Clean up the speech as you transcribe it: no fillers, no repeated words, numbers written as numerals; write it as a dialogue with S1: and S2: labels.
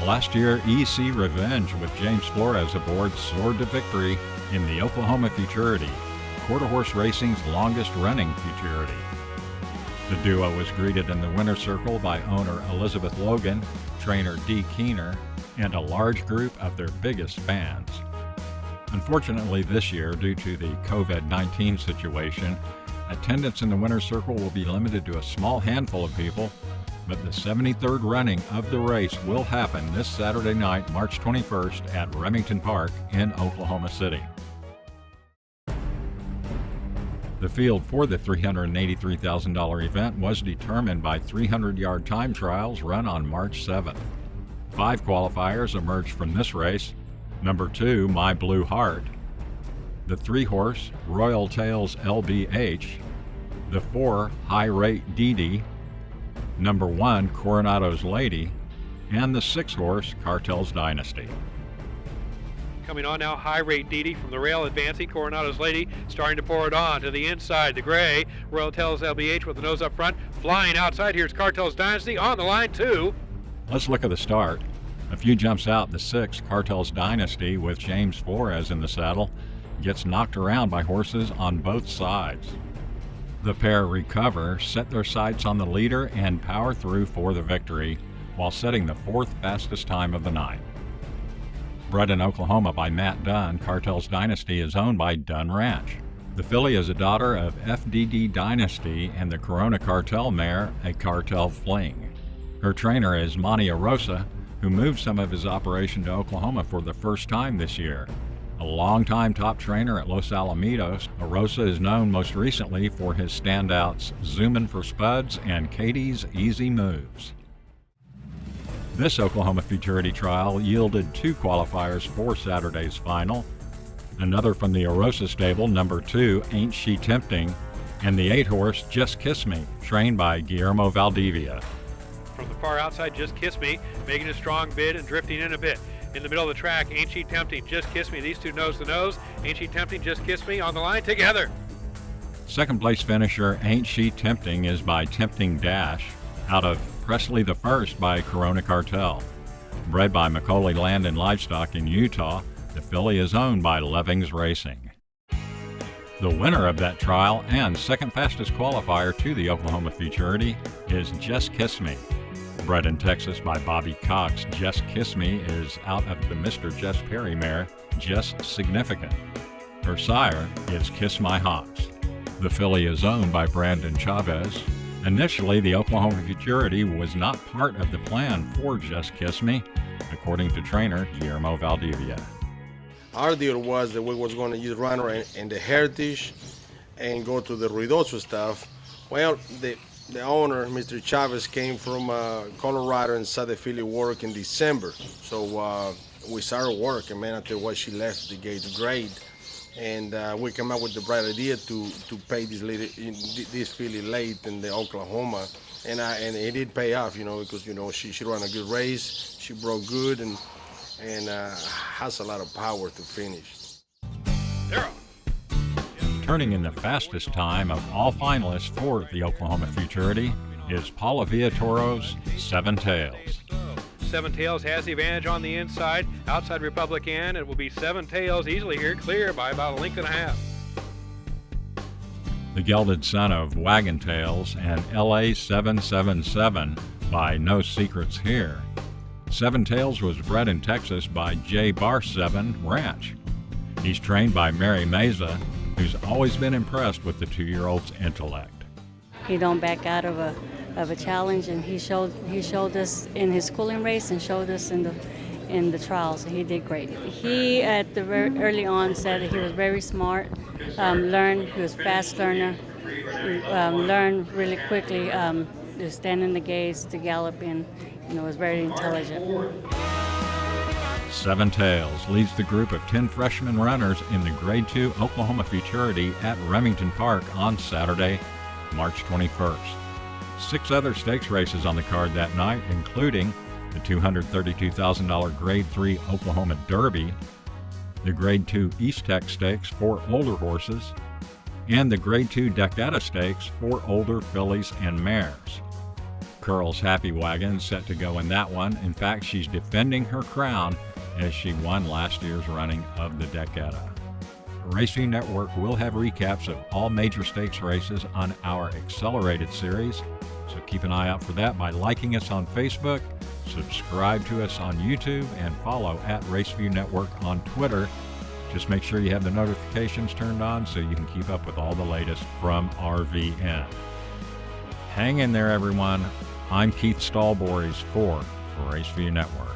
S1: Last year, EC Revenge with James Flores aboard soared to victory in the Oklahoma Futurity, quarter horse racing's longest-running Futurity. The duo was greeted in the winner's circle by owner Elizabeth Logan, trainer Dee Keener, and a large group of their biggest fans. Unfortunately, this year, due to the COVID-19 situation, attendance in the winner's circle will be limited to a small handful of people, but the 73rd running of the race will happen this Saturday night, March 21st at Remington Park in Oklahoma City. The field for the $383,000 event was determined by 300-yard time trials run on March 7th. 5 qualifiers emerged from this race. Number 2, My Blue Heart. The 3-horse, Royal Tales LBH. The 4, High Rate Dee. Number 1, Coronado's Lady. And the 6-horse, Cartels Dynasty.
S2: Coming on now, High Rate Dee from the rail, advancing. Coronado's Lady starting to pour it on to the inside. The gray, Royal Tales LBH with the nose up front. Flying outside, here's Cartels Dynasty on the line too.
S1: Let's look at the start. A few jumps out, the 6, Cartels Dynasty, with James Flores in the saddle, gets knocked around by horses on both sides. The pair recover, set their sights on the leader, and power through for the victory, while setting the 4th fastest time of the night. Bred in Oklahoma by Matt Dunn, Cartels Dynasty is owned by Dunn Ranch. The filly is a daughter of FDD Dynasty and the Corona Cartel mare, a Cartel Fling. Her trainer is Monty Arosa, who moved some of his operation to Oklahoma for the first time this year. A longtime top trainer at Los Alamitos, Arosa is known most recently for his standouts Zoomin' for Spuds and Katie's Easy Moves. This Oklahoma Futurity trial yielded 2 qualifiers for Saturday's final. Another from the Arosa stable, number 2, Ain't She Tempting, and the 8-horse Just Kiss Me, trained by Guillermo Valdivia.
S2: From the far outside, Just Kiss Me, making a strong bid and drifting in a bit. In the middle of the track, Ain't She Tempting, Just Kiss Me. These two nose to nose. Ain't She Tempting, Just Kiss Me on the line together.
S1: Second place finisher Ain't She Tempting is by Tempting Dash, out of Presley the First by Corona Cartel. Bred by Macaulay Land and Livestock in Utah, the filly is owned by Levings Racing. The winner of that trial and second fastest qualifier to the Oklahoma Futurity is Just Kiss Me. Bred in Texas by Bobby Cox, Just Kiss Me is out of the Mr. Jess Perry mare, Just Significant. Her sire is Kiss My Hops. The filly is owned by Brandon Chavez. Initially, the Oklahoma Futurity was not part of the plan for Just Kiss Me, according to trainer Guillermo Valdivia.
S3: Our deal was that we was going to use runner and the heritage and go to the ruidoso stuff. Well, the owner, Mr. Chavez, came from Colorado and saw the filly work in December. So we started working, man, after what she left the gate grade. And we came up with the bright idea to pay this filly late in the Oklahoma. And it did pay off, because, she ran a good race. She broke good and has a lot of power to finish.
S1: Turning in the fastest time of all finalists for the Oklahoma Futurity is Paula Villatoro's 7 Tails.
S2: 7 Tails has the advantage on the inside. Outside Republican, it will be 7 Tails easily here, clear by about a length and a half.
S1: The gelded son of Wagon Tails and LA 777 by No Secrets Here. 7 Tails was bred in Texas by J. Bar 7 Ranch. He's trained by Mary Meza, who's always been impressed with the 2-year-old's intellect.
S4: He don't back out of a challenge, and he showed us in his schooling race and showed us in the trials. He did great. He at the very early on said that he was very smart, he was fast learner, learned really quickly, to stand in the gates, to gallop in, was very intelligent.
S1: 7 Tails leads the group of 10 freshman runners in the Grade 2 Oklahoma Futurity at Remington Park on Saturday, March 21st. 6 other stakes races on the card that night, including the $232,000 Grade 3 Oklahoma Derby, the Grade 2 East Tech Stakes for older horses, and the Grade 2 Decked Out Stakes for older fillies and mares. Curl's Happy Wagon set to go in that one. In fact, she's defending her crown as she won last year's running of the Decada. Raceview Network will have recaps of all major stakes races on our accelerated series, so keep an eye out for that by liking us on Facebook, subscribe to us on YouTube, and follow at Raceview Network on Twitter. Just make sure you have the notifications turned on so you can keep up with all the latest from RVN. Hang in there, everyone. I'm Keith Stallbories for Raceview Network.